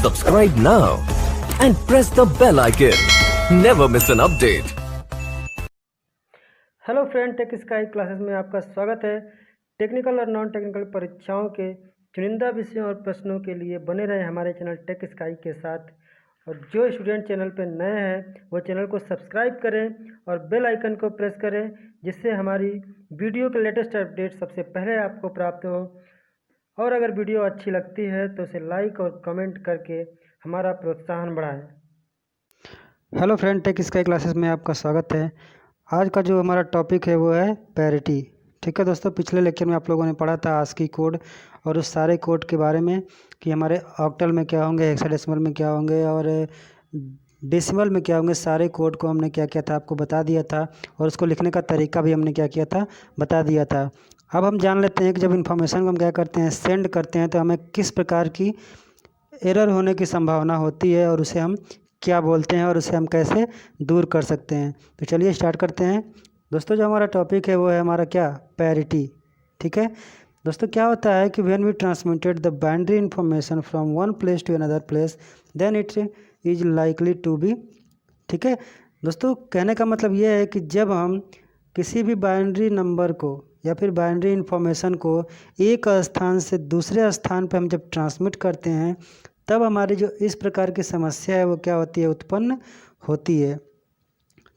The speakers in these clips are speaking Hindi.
Subscribe now and press the bell icon. Never miss an update. Hello friend, tech sky classes में आपका स्वागत है। टेक्निकल और नॉन टेक्निकल परीक्षाओं के चुनिंदा विषयों और प्रश्नों के लिए बने रहे हमारे चैनल टेक स्काई के साथ। और जो स्टूडेंट चैनल पर नए हैं वो चैनल को सब्सक्राइब करें और बेल आइकन को प्रेस करें, जिससे हमारी वीडियो के लेटेस्ट अपडेट सबसे पहले आपको प्राप्त हो। और अगर वीडियो अच्छी लगती है तो इसे लाइक और कमेंट करके हमारा प्रोत्साहन बढ़ाएं। Hello friend, tech sky classes में आपका स्वागत है। आज का जो हमारा टॉपिक है वो है पैरिटी। ठीक है दोस्तों, पिछले लेक्चर में आप लोगों ने पढ़ा था आस्की कोड और उस सारे कोड के बारे में कि हमारे ऑक्टल में क्या होंगे, हेक्साडेसिमल में क्या होंगे और डेसिमल में क्या होंगे। सारे कोड को हमने क्या किया था आपको बता दिया था, और उसको लिखने का तरीका भी हमने क्या किया था बता दिया था। अब हम जान लेते हैं कि जब इन्फॉर्मेशन को हम क्या करते हैं, सेंड करते हैं, तो हमें किस प्रकार की एरर होने की संभावना होती है और उसे हम क्या बोलते हैं और उसे हम कैसे दूर कर सकते हैं। तो चलिए स्टार्ट करते हैं दोस्तों। जो हमारा टॉपिक है वो है हमारा क्या, पैरिटी। ठीक है दोस्तों, क्या होता है कि when we transmitted the binary information from one place to another place then it is likely to be. ठीक है दोस्तों, कहने का मतलब ये है कि जब हम किसी भी बाइनरी नंबर को या फिर बाइनरी इन्फॉर्मेशन को एक स्थान से दूसरे स्थान पर हम जब ट्रांसमिट करते हैं, तब हमारी जो इस प्रकार की समस्या है वो क्या होती है, उत्पन्न होती है।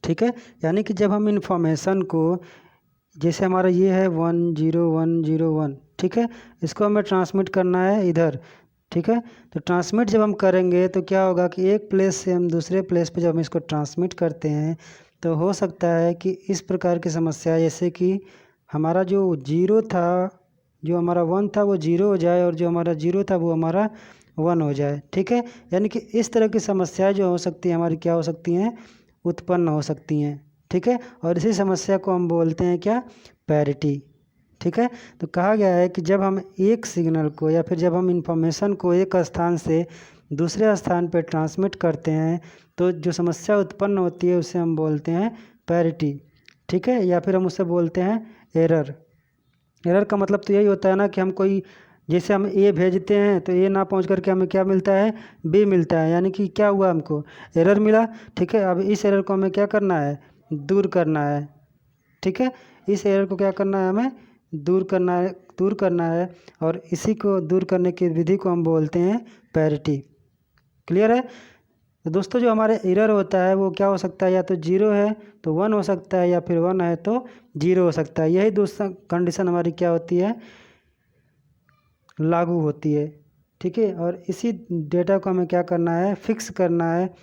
ठीक है, यानी कि जब हम इन्फॉर्मेशन को, जैसे हमारा ये है 10101, ठीक है, इसको हमें ट्रांसमिट करना है इधर। ठीक है, तो ट्रांसमिट जब हम करेंगे तो क्या होगा कि एक प्लेस से हम दूसरे प्लेस पे जब हम इसको ट्रांसमिट करते हैं तो हो सकता है कि इस प्रकार की समस्या, जैसे कि हमारा जो जीरो था, जो हमारा 1 था वो 0 हो जाए और जो हमारा 0 था वो हमारा 1 हो जाए। ठीक है, यानी कि इस तरह की समस्याएं जो हो सकती हैं हमारी क्या हो सकती हैं, उत्पन्न हो सकती हैं। ठीक है, और इसी समस्या को हम बोलते हैं क्या, पैरिटी। ठीक है, तो कहा गया है कि जब हम एक सिग्नल को या फिर जब हम इंफॉर्मेशन को एक स्थान से दूसरे स्थान पर ट्रांसमिट करते हैं तो जो समस्या उत्पन्न होती है उसे हम बोलते हैं पैरिटी। ठीक है, या फिर हम उसे बोलते हैं एरर। एरर का मतलब तो यही होता है ना कि हम कोई, जैसे हम ए भेजते हैं तो ए ना पहुंच करके हमें क्या मिलता है, बी मिलता है, यानी कि क्या हुआ, हमको एरर मिला। ठीक है, अब इस एरर को हमें क्या करना है, दूर करना है। ठीक है, इस एरर को क्या करना है, हमें दूर करना है और इसी को दूर करने की विधि को हम बोलते हैं पैरिटी। क्लियर है। तो दोस्तों, जो हमारे एरर होता है वो क्या हो सकता है, या तो 0 है तो 1 हो सकता है, या फिर 1 है तो 0 हो सकता है। यही दूसरा कंडीशन हमारी क्या होती है, लागू होती है। ठीक है, और इसी डेटा को हमें क्या करना है, फिक्स करना है।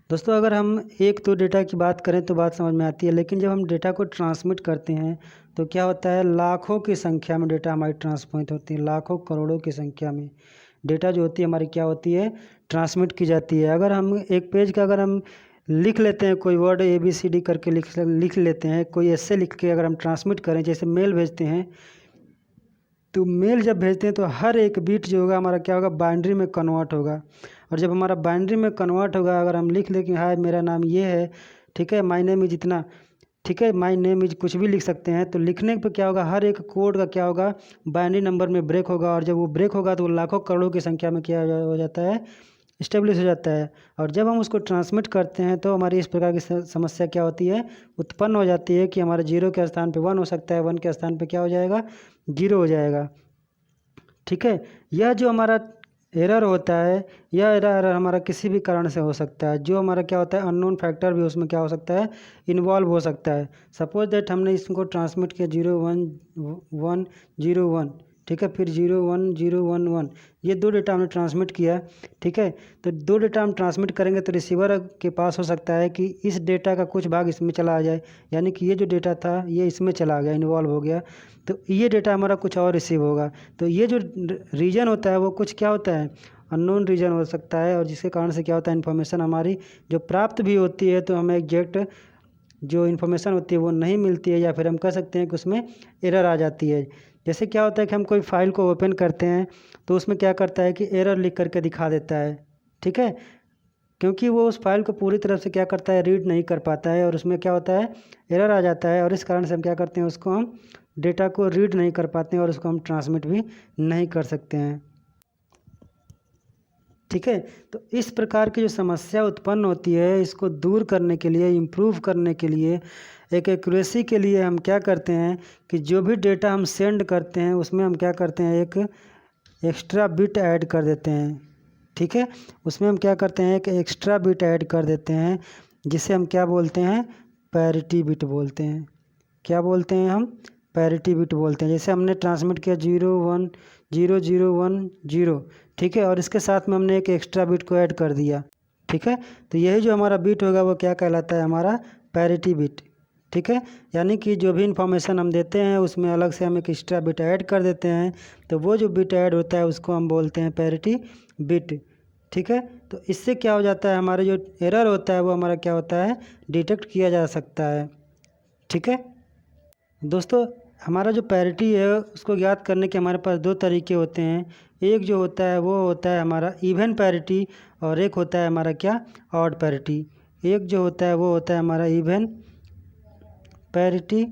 दोस्तों, अगर हम एक तो डेटा की बात करें तो बात समझ में आती है, लेकिन जब हम डेटा को ट्रांसमिट करते हैं तो क्या होता है, लाखों की संख्या में डेटा हमारी ट्रांसमिट होती है, लाखों करोड़ों की संख्या में डेटा जो होती है हमारी क्या होती है, ट्रांसमिट की जाती है। अगर हम एक पेज का अगर हम लिख लेते हैं, कोई वर्ड ABCD करके लिख लेते हैं, कोई ऐसे लिख के अगर हम ट्रांसमिट करें, जैसे मेल भेजते हैं, तो मेल जब भेजते हैं तो हर एक बीट जो होगा हमारा क्या होगा, बाइनरी में कन्वर्ट होगा। और जब हमारा बाइनरी में कन्वर्ट होगा, अगर हम लिख लें कि हाय मेरा नाम ये है, ठीक है, माय नेम इज इतना, ठीक है, माय नेम इज कुछ भी लिख सकते हैं, तो लिखने पे क्या होगा, हर एक कोड का क्या होगा, बाइनरी नंबर में ब्रेक होगा। और जब वो ब्रेक होगा तो वो लाखों करोड़ों की संख्या में क्या हो जाता है, इस्टेब्लिश हो जाता है। और जब हम उसको ट्रांसमिट करते हैं तो हमारी इस प्रकार की समस्या क्या होती है, उत्पन्न हो जाती है कि हमारे 0 के स्थान पे 1 हो सकता है, 1 के स्थान पे क्या हो जाएगा, 0 हो जाएगा। ठीक है, यह जो हमारा एरर होता है, यह एरर हमारा किसी भी कारण से हो सकता है। जो हमारा क्या होता है, अननोन फैक्टर भी उसमें क्या हो सकता है, इन्वॉल्व हो सकता है। सपोज दैट हमने इसको ट्रांसमिट किया 01101, ठीक है, फिर 01011, ये 2 डेटा हमने ट्रांसमिट किया। ठीक है, तो 2 डेटा हम ट्रांसमिट करेंगे तो रिसीवर के पास हो सकता है कि इस डेटा का कुछ भाग इसमें चला आ जाए, यानी कि ये जो डेटा था ये इसमें चला गया, इन्वॉल्व हो गया, तो ये डेटा हमारा कुछ और रिसीव होगा। तो ये जो रीजन होता है वो कुछ क्या होता है, अननोन रीजन हो सकता है, और जिसके कारण से क्या होता है, इन्फॉर्मेशन हमारी जो प्राप्त भी होती है तो हमें एग्जैक्ट जो इन्फॉर्मेशन होती है वो नहीं मिलती है, या फिर हम कह सकते हैं कि उसमें एरर आ जाती है। जैसे क्या होता है कि हम कोई फाइल को ओपन करते हैं तो उसमें क्या करता है कि एरर लिख करके दिखा देता है। ठीक है, क्योंकि वो उस फाइल को पूरी तरह से क्या करता है, रीड नहीं कर पाता है, और उसमें क्या होता है, एरर आ जाता है, और इस कारण से हम क्या करते हैं, उसको हम डेटा को रीड नहीं कर पाते हैं और उसको हम ट्रांसमिट भी नहीं कर सकते हैं। ठीक है। तो इस प्रकार की जो समस्या उत्पन्न होती है, इसको दूर करने के लिए, इम्प्रूव करने के लिए, एक एक्यूरेसी के लिए हम क्या करते हैं कि जो भी डेटा हम सेंड करते हैं उसमें हम क्या करते हैं, एक एक्स्ट्रा बिट ऐड कर देते हैं। ठीक है, उसमें हम क्या करते हैं, एक एक्स्ट्रा बिट ऐड कर देते हैं, जिसे हम क्या बोलते हैं, पैरिटी बिट बोलते हैं। क्या बोलते हैं हम, पैरिटी बिट बोलते हैं। जैसे हमने ट्रांसमिट किया 0 1 0 0 1 0, ठीक है, और इसके साथ में हमने एक एक्स्ट्रा बिट को ऐड कर दिया। ठीक है, तो यही जो हमारा बिट होगा वो क्या कहलाता है, हमारा पैरिटी बिट। ठीक है, यानी कि जो भी इंफॉर्मेशन हम देते हैं उसमें अलग से हम एक एक्स्ट्रा बिट ऐड कर देते हैं, तो वो जो बिट ऐड होता है उसको हम बोलते हैं पैरिटी बिट। ठीक है, तो इससे क्या हो जाता है, हमारे जो एरर होता है वो हमारा क्या होता है, डिटेक्ट किया जा सकता है। ठीक है दोस्तों, हमारा जो पैरिटी है उसको ज्ञात करने के हमारे पास दो तरीके होते हैं। एक जो होता है वो होता है हमारा इवन पैरिटी, और एक होता है हमारा क्या, ऑड पैरिटी। एक जो होता है वो होता है हमारा इवन पैरिटी,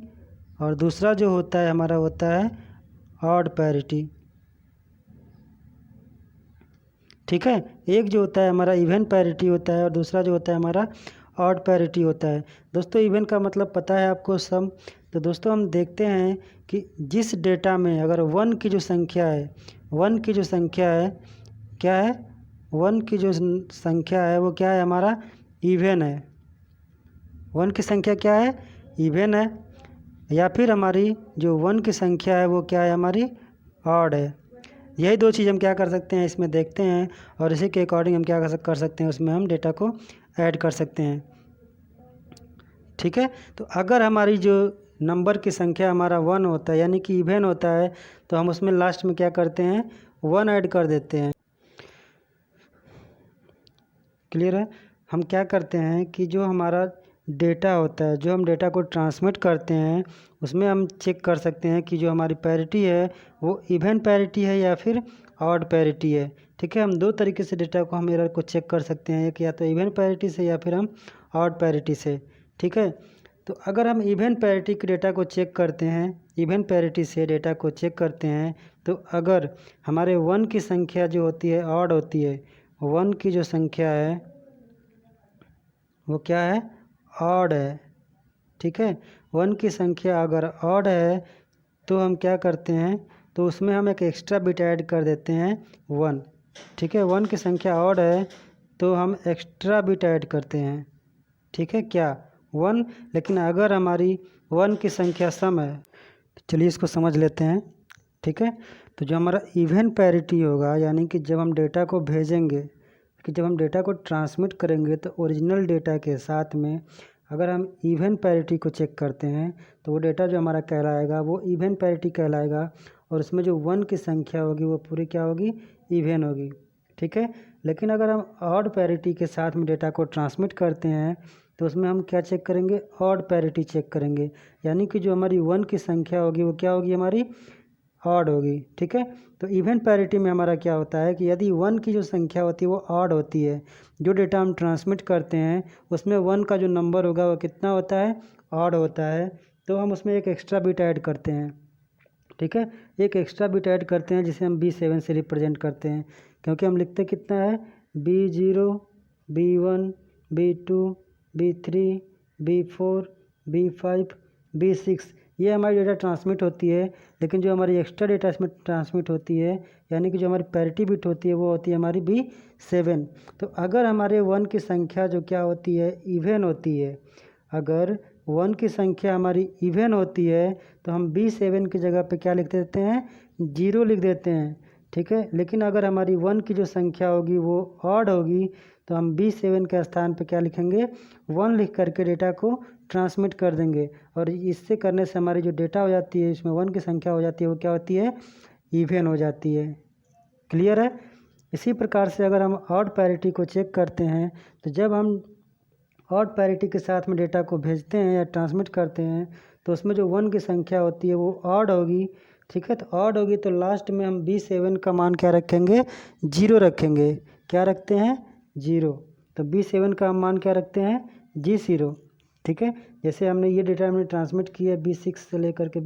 और दूसरा जो होता है हमारा होता है ऑड पैरिटी। ठीक है, एक जो होता है हमारा इवन पैरिटी होता है और दूसरा जो होता है हमारा ऑड पैरिटी होता है। दोस्तों इवन का मतलब पता है आपको सम। तो दोस्तों हम देखते हैं कि जिस डेटा में अगर 1 की जो संख्या है, 1 की जो संख्या है क्या है, 1 की जो संख्या है वो क्या है, हमारा इवन है। 1 की संख्या क्या है, इवन है, या फिर हमारी जो 1 की संख्या है वो क्या है, हमारी ऑड है। यही दो चीज़ हम क्या कर सकते हैं, इसमें देखते हैं, और इसी के अकॉर्डिंग हम क्या कर सकते हैं, उसमें हम डेटा को ऐड कर सकते हैं। ठीक है, तो अगर हमारी जो नंबर की संख्या हमारा 1 होता है, यानी कि इवन होता है, तो हम उसमें लास्ट में क्या करते हैं, 1 ऐड कर देते हैं। क्लियर है, हम क्या करते हैं कि जो हमारा डेटा होता है, जो हम डेटा को ट्रांसमिट करते हैं, उसमें हम चेक कर सकते हैं कि जो हमारी पैरिटी है वो इवन पैरिटी है या फिर ऑड पैरिटी है। ठीक है, हम दो तरीके से डेटा को हम एरर को चेक कर सकते हैं, एक या तो इवन पैरिटी से या फिर हम ऑड पैरिटी से। ठीक है, तो अगर हम इवन पैरिटी के डेटा को चेक करते हैं, इवन पैरिटी से डेटा को चेक करते हैं, तो अगर हमारे 1 की संख्या जो होती है ऑड होती है, 1 की जो संख्या है वो क्या है, ऑड है। ठीक है, 1 की संख्या अगर ऑड है तो हम क्या करते हैं, तो उसमें हम एक एक्स्ट्रा बिट ऐड कर देते हैं 1। ठीक है, 1 की संख्या ऑड है तो हम एक्स्ट्रा बिट ऐड करते हैं। ठीक है, क्या 1, लेकिन अगर हमारी 1 की संख्या सम है, तो चलिए इसको समझ लेते हैं। ठीक है, तो जो हमारा इवन पैरिटी होगा, यानी कि जब हम डेटा को भेजेंगे, कि जब हम डेटा को ट्रांसमिट करेंगे तो ओरिजिनल डेटा के साथ में अगर हम इवन पैरिटी को चेक करते हैं तो वो डेटा जो हमारा कहलाएगा वो इवन पैरिटी कहलाएगा, और उसमें जो 1 की संख्या होगी वो पूरी क्या होगी, इवन होगी। ठीक है, लेकिन अगर हम ऑड पैरिटी के साथ में डेटा को ट्रांसमिट करते हैं तो उसमें हम क्या चेक करेंगे, ऑड पैरिटी चेक करेंगे, यानी कि जो हमारी 1 की संख्या होगी वो क्या होगी, हमारी ऑड होगी। ठीक है, तो इवन पैरिटी में हमारा क्या होता है कि यदि 1 की जो संख्या होती है वो ऑड होती है, जो डेटा हम ट्रांसमिट करते हैं उसमें 1 का जो नंबर होगा वो कितना होता है, ऑड होता है, तो हम उसमें एक एक्स्ट्रा बिट ऐड करते हैं। ठीक है, एक एक्स्ट्रा बिट ऐड करते हैं जिसे हम B7 से रिप्रेजेंट करते हैं, क्योंकि हम लिखते कितना है, B0 B1 B2 B3 B4 B5 B6, ये हमारी डेटा ट्रांसमिट होती है। लेकिन जो हमारी एक्स्ट्रा डेटा इसमें ट्रांसमिट होती है, यानी कि जो हमारी पैरिटी बिट होती है वो होती है हमारी B7। तो अगर हमारे 1 की संख्या जो क्या होती है, इवन होती है, अगर 1 की संख्या हमारी इवन होती है तो हम B7 की जगह पे क्या लिख देते हैं, 0 लिख देते हैं। ठीक है, लेकिन अगर हमारी 1 की जो संख्या होगी वो ऑड होगी तो हम B7 के स्थान पे क्या लिखेंगे, 1 लिख करके डेटा को ट्रांसमिट कर देंगे, और इससे करने से हमारी जो डेटा हो जाती है इसमें 1 की संख्या हो जाती है वो क्या होती है, इवन हो जाती है। क्लियर है, इसी प्रकार से अगर हम ऑड पैरिटी को चेक करते हैं तो जब हम ऑड पैरिटी के साथ में डेटा को भेजते हैं या ट्रांसमिट करते हैं तो उसमें जो 1 की संख्या होती है वो ऑड होगी। ठीक है, तो ऑड होगी तो लास्ट में हम B7 का मान क्या रखेंगे, 0 रखेंगे। क्या रखते हैं, 0, तो B7 का हम मान क्या रखते हैं, G0। ठीक है, जैसे हमने ये डेटा हमने ट्रांसमिट किया B6 से लेकर के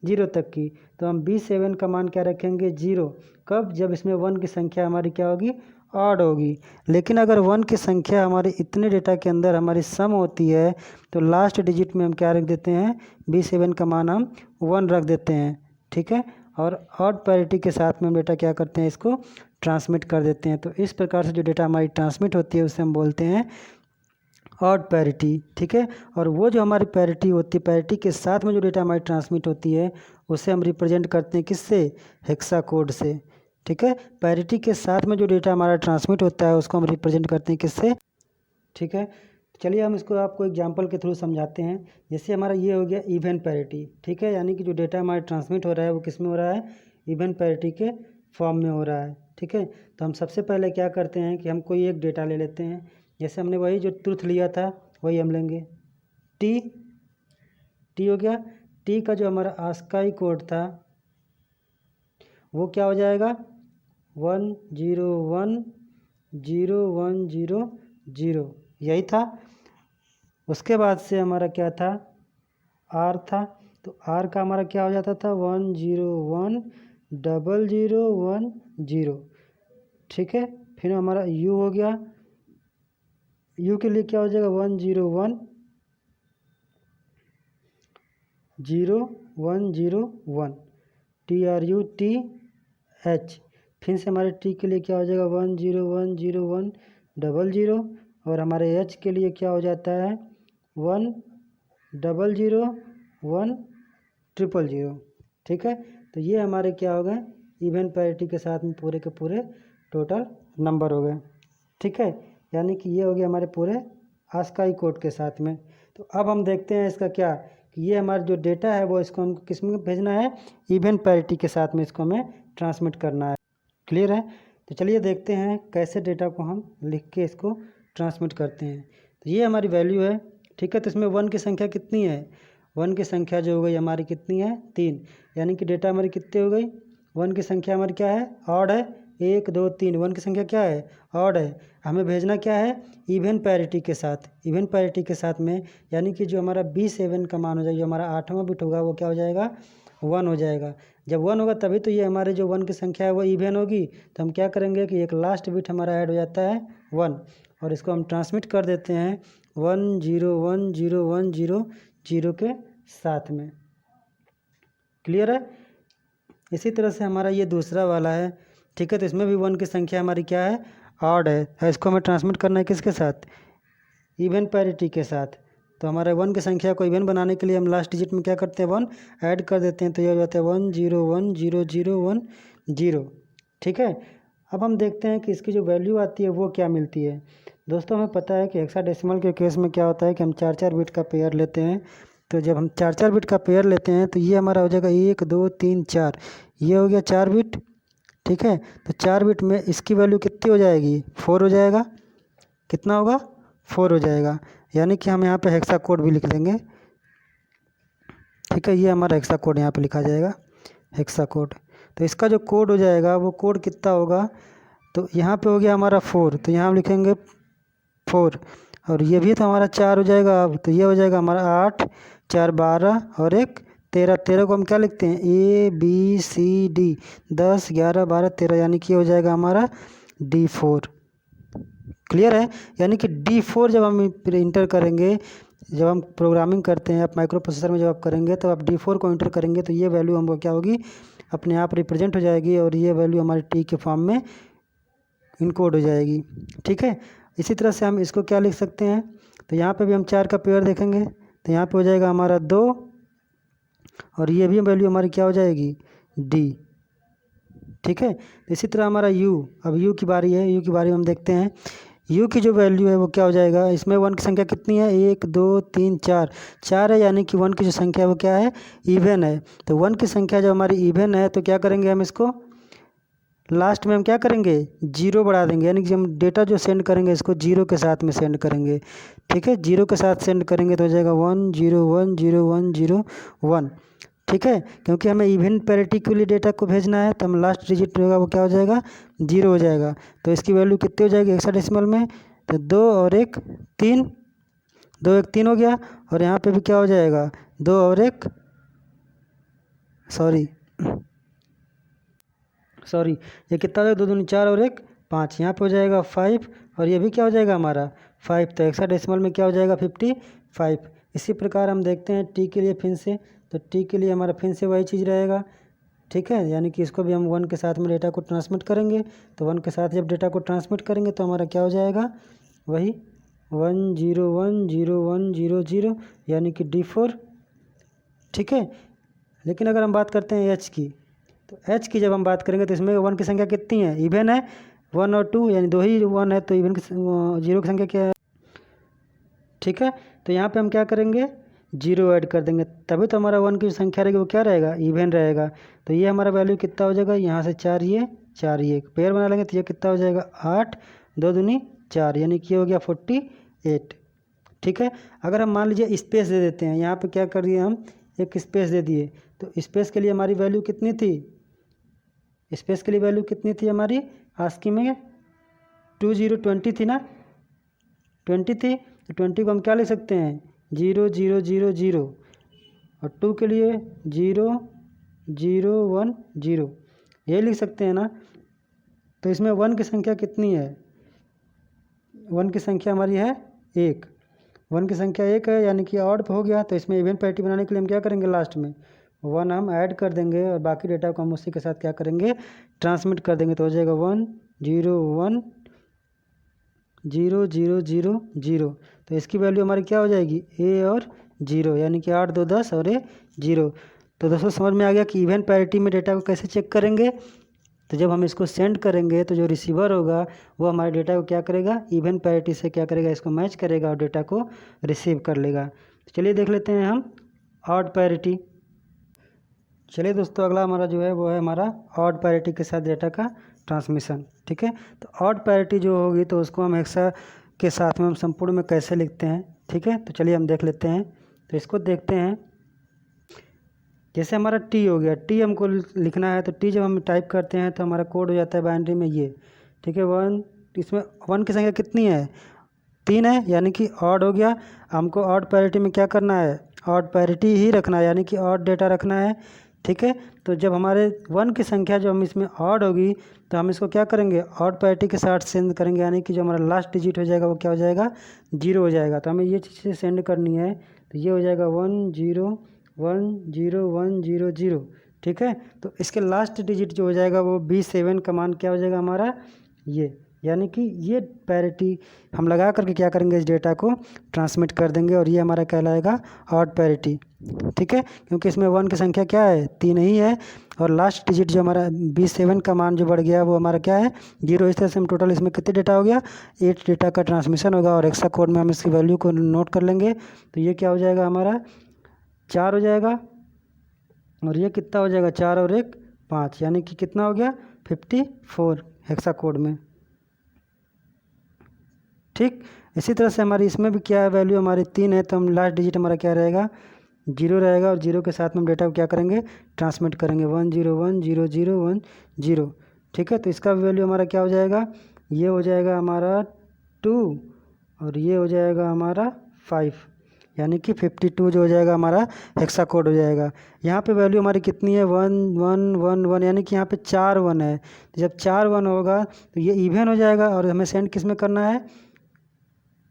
0 तक की, तो हम B7 का मान क्या रखेंगे 0। कब? जब इसमें 1 की संख्या हमारी क्या होगी, ऑड होगी। लेकिन अगर 1 की संख्या हमारे इतने डेटा के अंदर हमारी सम होती है तो लास्ट डिजिट में हम क्या रख देते हैं, B7 का मान हम 1 रख देते हैं, ठीक है। और ऑड पैरिटी के साथ में हम डेटा क्या करते हैं, इसको ट्रांसमिट कर देते हैं। तो इस प्रकार से जो डेटा हमारी ट्रांसमिट होती है उसे हम बोलते हैं ऑड पैरिटी, ठीक है। और वो जो हमारी पैरिटी होती है, पैरिटी के साथ में जो डेटा हमारी ट्रांसमिट होती है उसे हम रिप्रेजेंट करते हैं किससे, हेक्सा कोड से, ठीक है। पैरिटी के साथ में जो डेटा हमारा ट्रांसमिट होता है उसको हम रिप्रेजेंट करते हैं किससे, ठीक है। चलिए हम इसको आपको एग्जांपल के थ्रू समझाते हैं। जैसे हमारा ये हो गया इवन पैरिटी, ठीक है, यानी कि जो डेटा हमारा ट्रांसमिट हो रहा है वो किस में हो रहा है, इवन पैरिटी के फॉर्म में हो रहा है, ठीक है। तो हम सबसे पहले क्या करते हैं कि हम कोई एक डेटा ले लेते हैं। जैसे हमने वही जो ट्रुथ लिया था वही हम लेंगे, टी हो गया। टी का जो हमारा आस्काई कोड था वो क्या हो जाएगा 1010100, यही था। उसके बाद से हमारा क्या था, आर था, तो आर का हमारा क्या हो जाता था 1010010, ठीक है। फिर हमारा यू हो गया, यू के लिए क्या हो जाएगा 1010101, TRUTH। फिर से हमारे टी के लिए क्या हो जाएगा 1010100, और हमारे एच के लिए क्या हो जाता है 1000100, ठीक है। तो ये हमारे क्या हो गए, इवन पैरिटी के साथ में पूरे के पूरे टोटल नंबर हो गए, ठीक है। यानी कि ये हो गया हमारे पूरे आस्काई कोड के साथ में। तो अब हम देखते हैं इसका क्या, कि ये हमारा जो डेटा है वो इसको हमको किस में भेजना है, इवन पैरिटी के साथ में इसको हमें ट्रांसमिट करना है। क्लियर है? तो चलिए देखते हैं कैसे डेटा को हम लिख के इसको ट्रांसमिट करते हैं। तो ये हमारी वैल्यू है, ठीक है। तो इसमें 1 की संख्या कितनी है, 1 की संख्या जो हो गई हमारी कितनी है 3, यानी कि डेटा हमारी कितनी हो गई, 1 की संख्या हमारी क्या है, ऑड है, 1 2 3, 1 की संख्या क्या है, ऑड है। हमें भेजना क्या है, इवन पैरिटी के साथ, इवन पैरिटी के साथ में, यानी कि जो हमारा B7 का मान हो जाएगा, जो हमारा 8वां बिट होगा वो क्या हो जाएगा 1 हो जाएगा। जब 1 होगा तभी तो ये हमारे जो 1 की संख्या है वो इवन होगी। तो हम क्या करेंगे कि एक लास्ट बिट हमारा ऐड हो जाता है 1, और इसको हम ट्रांसमिट कर देते हैं 1010100 के साथ में। क्लियर है? इसी तरह से हमारा ये दूसरा वाला है, ठीक है। तो इसमें भी 1 की संख्या हमारी क्या है, ऑड है, और इसको हमें ट्रांसमिट करना है किसके साथ, इवन पैरिटी के साथ। तो हमारे 1 की संख्या को इवन बनाने के लिए हम लास्ट डिजिट में क्या करते हैं 1 ऐड कर देते हैं, तो ये हो जाता है 1010010, ठीक है। अब हम देखते हैं कि इसकी जो वैल्यू आती है वो क्या मिलती है। दोस्तों हमें पता है कि हेक्साडेसिमल के केस में क्या होता है कि हम 4-4 बिट का पेयर लेते हैं। तो जब हम 4-4 बिट का पेयर लेते हैं तो ये हमारा हो जाएगा 1 2 3 4, ये हो गया 4 बिट, ठीक है। तो 4 बिट में इसकी वैल्यू कितनी हो जाएगी, 4 हो जाएगा। कितना होगा, 4 हो जाएगा। यानी कि हम यहाँ पे हेक्सा कोड भी लिख लेंगे, ठीक है। ये हमारा हेक्सा कोड यहाँ पे लिखा जाएगा, हेक्सा कोड। तो इसका जो कोड हो जाएगा वो कोड कितना होगा, तो यहाँ पे हो गया हमारा 4, तो यहाँ हम लिखेंगे 4, और ये भी तो हमारा 4 हो जाएगा। अब तो ये हो जाएगा हमारा 8 4 12 और 1 13, 13 को हम क्या लिखते हैं ABCD, 10 11 12 13, यानी कि ये हो जाएगा हमारा D4। क्लियर है? यानी कि D4 जब हम इंटर करेंगे, जब हम प्रोग्रामिंग करते हैं आप माइक्रो प्रोसेसर में जब आप करेंगे तो आप D4 को इंटर करेंगे तो ये वैल्यू हमको क्या होगी, अपने आप रिप्रेजेंट हो जाएगी, और ये वैल्यू हमारे टी के फॉर्म में इनकोड हो जाएगी, ठीक है। इसी तरह से हम इसको क्या लिख सकते हैं, तो यहाँ पे भी हम 4 का पेयर देखेंगे तो यहाँ पे हो जाएगा हमारा 2, और ये भी वैल्यू हमारी क्या हो जाएगी D, ठीक है। तो इसी तरह हमारा U, अब U की बारी है, U की बारी में हम देखते हैं। U की जो वैल्यू है वो क्या हो जाएगा, इसमें 1 की संख्या कितनी है 1 2 3 4, 4 है, यानी कि 1 की जो संख्या है वो क्या है, इवन है। तो 1 की संख्या जब हमारी इवन है तो क्या करेंगे, हम इसको लास्ट में हम क्या करेंगे 0 बढ़ा देंगे, यानी कि हम डेटा जो सेंड करेंगे इसको 0 के साथ में सेंड करेंगे, ठीक है। 0 के साथ सेंड करेंगे तो हो जाएगा 1010101, ठीक है। क्योंकि हमें इवन पैरिटी के लिए डेटा को भेजना है तो हम लास्ट डिजिट होगा वो क्या हो जाएगा 0 हो जाएगा। तो इसकी वैल्यू कितनी हो जाएगी हेक्साडेसिमल में, तो 2 और 1 3, 2 1 3 हो गया, और यहाँ पे भी क्या हो जाएगा 2 और 1 सॉरी ये कितना हो जाएगा, 2 दूनी 4 और 1 5, यहाँ पे हो जाएगा 5 और ये भी क्या हो जाएगा हमारा 5, तो हेक्साडेसिमल में क्या हो जाएगा 55। इसी प्रकार हम देखते हैं टी के लिए फिर से, तो टी के लिए हमारा फिर से वही चीज़ रहेगा, ठीक है। यानी कि इसको भी हम 1 के साथ में डेटा को ट्रांसमिट करेंगे, तो 1 के साथ जब डेटा को ट्रांसमिट करेंगे तो हमारा क्या हो जाएगा, वही 1 0 1 0 1 0 0 यानी कि D4, ठीक है। लेकिन अगर हम बात करते हैं एच की, तो एच की जब हम बात करेंगे तो इसमें 1 की संख्या कितनी है, इवन है 1 और 2 यानी 2 ही 1 है, तो इवन की 0 की संख्या क्या है, ठीक है। तो यहाँ पे हम क्या करेंगे, 0 ऐड कर देंगे, तभी तो हमारा 1 की जो संख्या रहेगी वो क्या रहेगा, इवन रहेगा। तो ये हमारा वैल्यू कितना हो जाएगा, यहाँ से 4 ये पेयर बना लेंगे, तो ये कितना हो जाएगा 8 2 दूनी 4 यानी कि ये हो गया 48, ठीक है। अगर हम मान लीजिए स्पेस दे देते हैं, यहाँ पे क्या कर दिए हम, एक स्पेस दे दिए, तो स्पेस के लिए हमारी वैल्यू कितनी थी, स्पेस के लिए वैल्यू कितनी थी हमारी आस्की में 20 थी ना, 20 थी, तो 20 को हम क्या लिख सकते हैं 0 0 0 0 और 2 के लिए 0 0 1 0 ये लिख सकते हैं ना। तो इसमें 1 की संख्या कितनी है, 1 की संख्या हमारी है 1, 1 की संख्या 1 है यानी कि ऑड हो गया। तो इसमें इवन पैरिटी बनाने के लिए हम क्या करेंगे, लास्ट में 1 हम ऐड कर देंगे और बाकी डेटा को हम उसी के साथ क्या करेंगे, ट्रांसमिट कर देंगे। तो हो जाएगा 1 0 1 0 0 0 0, तो इसकी वैल्यू हमारी क्या हो जाएगी ए और 0 यानी कि 8 2 10 और ए 0। तो दोस्तों समझ में आ गया कि इवन पैरिटी में डेटा को कैसे चेक करेंगे। तो जब हम इसको सेंड करेंगे तो जो रिसीवर होगा वो हमारे डेटा को क्या करेगा, इवन पैरिटी से क्या करेगा, इसको मैच करेगा और डेटा को रिसीव कर लेगा। तो चलिए देख लेते हैं हम ऑड पैरिटी। चलिए दोस्तों अगला हमारा जो है वो है हमारा ऑड पैरिटी के साथ डेटा का ट्रांसमिशन, ठीक है। तो ऑड पैरिटी जो होगी तो उसको हम हेक्सा के साथ में हम संपूर्ण में कैसे लिखते हैं, ठीक है। तो चलिए हम देख लेते हैं। तो इसको देखते हैं, जैसे हमारा टी हो गया, टी हमको लिखना है, तो टी जब हम टाइप करते हैं तो हमारा कोड हो जाता है बाइनरी में ये, ठीक है 1, इसमें 1 की संख्या कितनी है 3 है यानी कि ऑड हो गया। हमको ऑड पैरिटी में क्या करना है, ऑड पैरिटी ही रखना है यानी कि ऑड डेटा रखना है, ठीक है। तो जब हमारे 1 की संख्या जो हम इसमें ऑड होगी तो हम इसको क्या करेंगे, ऑड पैरिटी के साथ सेंड करेंगे यानी कि जो हमारा लास्ट डिजिट हो जाएगा वो क्या हो जाएगा 0 हो जाएगा। तो हमें ये चीज़ें सेंड करनी है, तो ये हो जाएगा 1 0 1 0 1 0 0, ठीक है। तो इसके लास्ट डिजिट जो हो जाएगा वो B7 का मान क्या हो जाएगा हमारा ये, यानी कि ये पैरिटी हम लगा करके क्या करेंगे, इस डेटा को ट्रांसमिट कर देंगे और ये हमारा कहलाएगा ऑड पैरिटी, ठीक है। क्योंकि इसमें 1 की संख्या क्या है 3 ही है और लास्ट डिजिट जो हमारा B7 का मान जो बढ़ गया वो हमारा क्या है 0। इस तरह से हम टोटल इसमें कितने डेटा हो गया 8 डेटा का ट्रांसमिशन होगा और एक्स्ट्रा कोड में हम इसकी वैल्यू को नोट कर लेंगे। तो ये क्या हो जाएगा हमारा 4 हो जाएगा और ये कितना हो जाएगा 4 और 1 5 यानी कि कितना हो गया 54 हेक्सा कोड में, ठीक। इसी तरह से हमारी इसमें भी क्या है वैल्यू हमारी 3 है, तो हम लास्ट डिजिट हमारा क्या रहेगा 0 रहेगा और 0 के साथ में हम डेटा को क्या करेंगे ट्रांसमिट करेंगे 1 0 1 0 0 1 0, ठीक है। तो इसका वैल्यू हमारा क्या हो जाएगा, ये हो जाएगा हमारा 2 और ये हो जाएगा हमारा 5 यानी कि 52 जो हो जाएगा हमारा हेक्सा कोड हो जाएगा। यहाँ पे वैल्यू हमारी कितनी है 1 1 1 1 यानी कि यहाँ पे 4 1 है। तो जब 4 1 होगा तो ये इवन हो जाएगा और हमें सेंड किस में करना है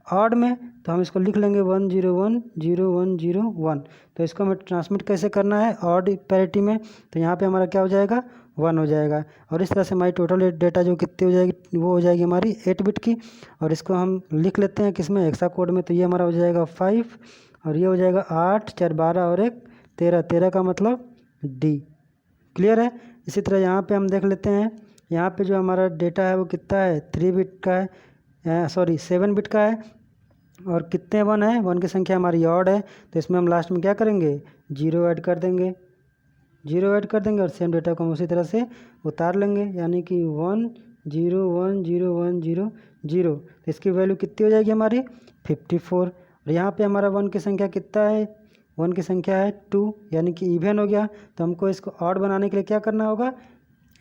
ऑड में, तो हम इसको लिख लेंगे 1 0 1 0 1 0 1। तो इसको हमें ट्रांसमिट कैसे करना है ऑड पैरिटी में, तो यहाँ पे हमारा क्या हो जाएगा 1 हो जाएगा और इस तरह से हमारी टोटल डेटा जो कितनी हो जाएगी वो हो जाएगी हमारी 8 बिट की और इसको हम लिख लेते हैं किस में हेक्सा कोड में। तो ये हमारा हो जाएगा 5 और ये हो जाएगा 8 4 12 और 1 13, 13 का मतलब डी, क्लियर है। इसी तरह यहाँ पे हम देख लेते हैं, यहाँ पे जो हमारा डेटा है वो कितना है 3 बिट का है, सॉरी 7 बिट का है और कितने 1 है 1 की संख्या हमारी ऑड है। तो इसमें हम लास्ट में क्या करेंगे 0 ऐड कर देंगे, 0 ऐड कर देंगे और सेम डेटा को हम उसी तरह से उतार लेंगे यानी कि 1 0 1 0 1 0 0। तो इसकी वैल्यू कितनी हो जाएगी हमारी 54 और यहाँ पे हमारा 1 की संख्या कितना है 1 की संख्या है 2 यानी कि इवन हो गया। तो हमको इसको ऑड बनाने के लिए क्या करना होगा,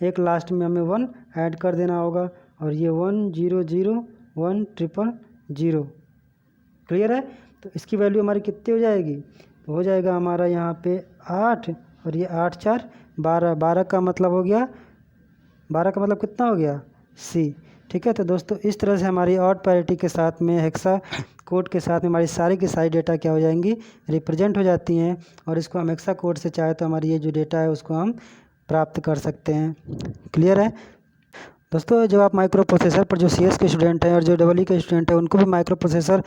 एक लास्ट में हमें 1 ऐड कर देना होगा और ये 1 0 0 1 0 0, क्लियर है। तो इसकी वैल्यू हमारी कितनी हो जाएगी, तो हो जाएगा हमारा यहाँ पे 8 और ये 8 4 12, 12 का मतलब हो गया, 12 का मतलब कितना हो गया C। ठीक है, तो दोस्तों इस तरह से हमारी ऑड पैरिटी के साथ में हेक्सा कोड के साथ में हमारी सारी की सारी डेटा क्या हो जाएंगी, रिप्रेजेंट हो जाती हैं। और इसको हम हेक्सा कोड से चाहे तो हमारी ये जो डेटा है उसको हम प्राप्त कर सकते हैं। क्लियर है दोस्तों? जब आप माइक्रो प्रोसेसर पर जो CS के स्टूडेंट हैं और जो EE के स्टूडेंट हैं उनको भी माइक्रो प्रोसेसर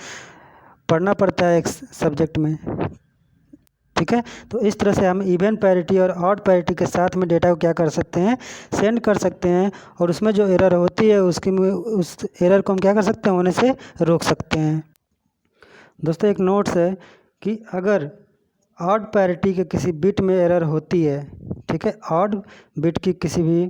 पढ़ना पड़ता है एक सब्जेक्ट में। ठीक है, तो इस तरह से हम इवन पैरिटी और ऑड पैरिटी के साथ में डेटा को क्या कर सकते हैं, सेंड कर सकते हैं। और उसमें जो एरर होती है उस एरर को हम क्या कर सकते हैं, होने से रोक सकते हैं। दोस्तों एक नोट्स है कि अगर ऑड पैरिटी के किसी बिट में एरर होती है, ठीक है, ऑड बिट की किसी भी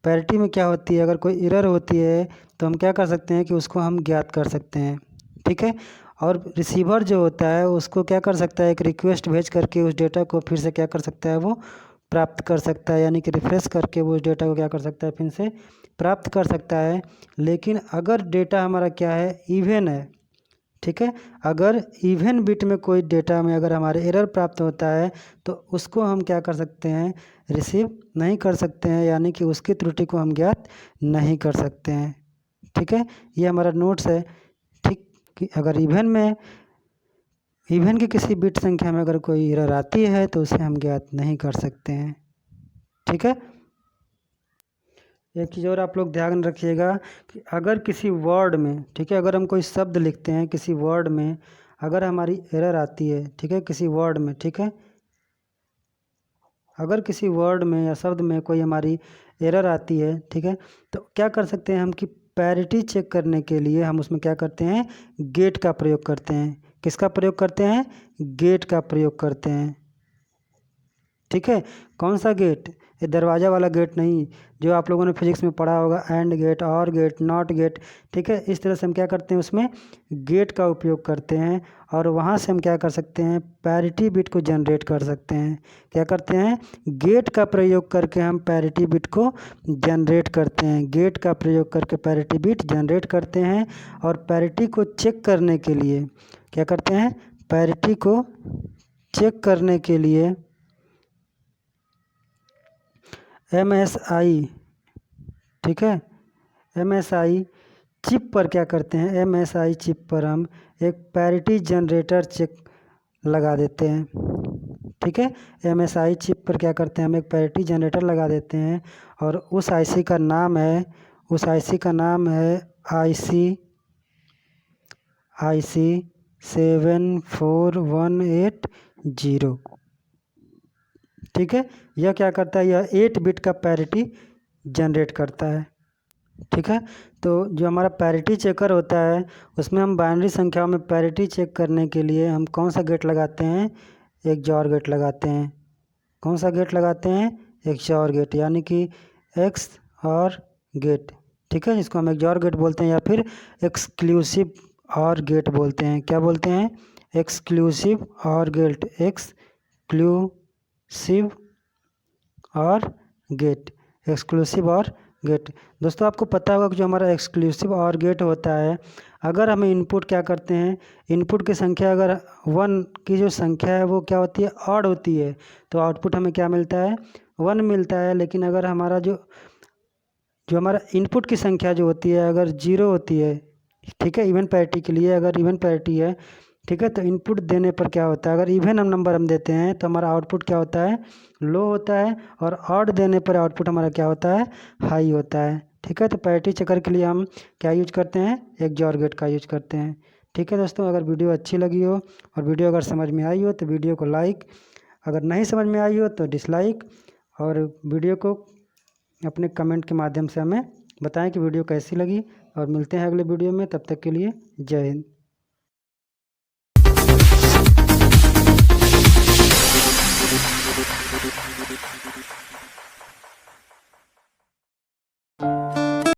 पैरिटी में क्या होती है, अगर कोई एरर होती है तो हम क्या कर सकते हैं कि उसको हम ज्ञात कर सकते हैं। ठीक है, और रिसीवर जो होता है उसको क्या कर सकता है, एक रिक्वेस्ट भेज करके उस डेटा को फिर से क्या कर सकता है, वो प्राप्त कर सकता है, यानी कि रिफ्रेश करके वो उस डेटा को क्या कर सकता है, फिर से प्राप्त कर सकता है। लेकिन अगर डेटा हमारा क्या है, इवन है, ठीक है, अगर इवन बिट में कोई डेटा में अगर हमारे एरर प्राप्त होता है तो उसको हम क्या कर सकते हैं, रिसीव नहीं कर सकते हैं, यानी कि उसकी त्रुटि को हम ज्ञात नहीं कर सकते हैं। ठीक है, ये हमारा नोट्स है। ठीक, कि अगर इवन की किसी बिट संख्या में अगर कोई एरर आती है तो उसे हम ज्ञात नहीं कर सकते हैं। ठीक है, एक चीज़ और आप लोग ध्यान रखिएगा कि अगर किसी वर्ड में, ठीक है, अगर हम कोई शब्द लिखते हैं किसी वर्ड में, अगर हमारी एरर आती है, ठीक है, किसी वर्ड में, ठीक है, अगर किसी वर्ड में या शब्द में कोई हमारी एरर आती है, ठीक है, तो क्या कर सकते हैं हम कि पैरिटी चेक करने के लिए हम उसमें क्या करते हैं, गेट का प्रयोग करते हैं। किसका प्रयोग करते हैं, गेट का प्रयोग करते हैं। ठीक है, कौन सा गेट, ये दरवाज़ा वाला गेट नहीं, जो आप लोगों ने फिजिक्स में पढ़ा होगा, एंड गेट, और गेट, नॉट गेट। ठीक है, इस तरह से हम क्या करते हैं, उसमें गेट का उपयोग करते हैं और वहाँ से हम क्या कर सकते हैं, पैरिटी बिट को जनरेट कर सकते हैं। क्या करते हैं, गेट का प्रयोग करके हम पैरिटी बिट को जनरेट करते हैं, गेट का प्रयोग करके पैरिटी बिट जनरेट करते हैं। और पैरिटी को चेक करने के लिए क्या करते हैं, पैरिटी को चेक करने के लिए MSI, ठीक है, MSI चिप पर क्या करते हैं, MSI चिप पर हम एक पैरिटी जनरेटर चेक लगा देते हैं। ठीक है, MSI चिप पर क्या करते हैं, हम एक पैरिटी जनरेटर लगा देते हैं और उस IC का नाम है, उस IC का नाम है IC 74180। ठीक है, यह क्या करता है, यह 8 बिट का पैरिटी जनरेट करता है। ठीक है, तो जो हमारा पैरिटी चेकर होता है उसमें हम बाइनरी संख्याओं में पैरिटी चेक करने के लिए हम कौन सा गेट लगाते हैं, एक XOR गेट लगाते हैं। कौन सा गेट लगाते हैं, एक XOR गेट, यानी कि XOR गेट। ठीक है, जिसको हम XOR गेट बोलते हैं या फिर एक्सक्लूसिव OR गेट बोलते हैं। क्या बोलते हैं, exclusive OR gate, exclusive OR gate, exclusive OR gate. दोस्तों आपको पता होगा कि जो हमारा एक्सक्लूसिव OR गेट होता है, अगर हमें इनपुट क्या करते हैं, इनपुट की संख्या अगर 1 की जो संख्या है वो क्या होती है, ऑड होती है, तो आउटपुट हमें क्या मिलता है, 1 मिलता है। लेकिन अगर हमारा जो हमारा इनपुट की संख्या जो होती है अगर 0 होती है, ठीक है, इवन पैरिटी के लिए अगर इवन पैरिटी है, ठीक है, तो इनपुट देने पर क्या होता है, अगर इवन नंबर हम देते हैं तो हमारा आउटपुट क्या होता है, लो होता है, और ऑड देने पर आउटपुट हमारा क्या होता है, हाई होता है। ठीक है, तो पैरिटी चेकर के लिए हम क्या यूज करते हैं, एक XOR गेट का यूज करते हैं। ठीक है दोस्तों, अगर वीडियो अच्छी लगी हो और वीडियो अगर समझ में आई हो तो वीडियो को लाइक, अगर नहीं समझ में आई हो तो डिसलाइक, और वीडियो को अपने कमेंट के माध्यम से हमें बताएं कि वीडियो कैसी लगी। और मिलते हैं अगले वीडियो में, तब तक के लिए जय हिंद।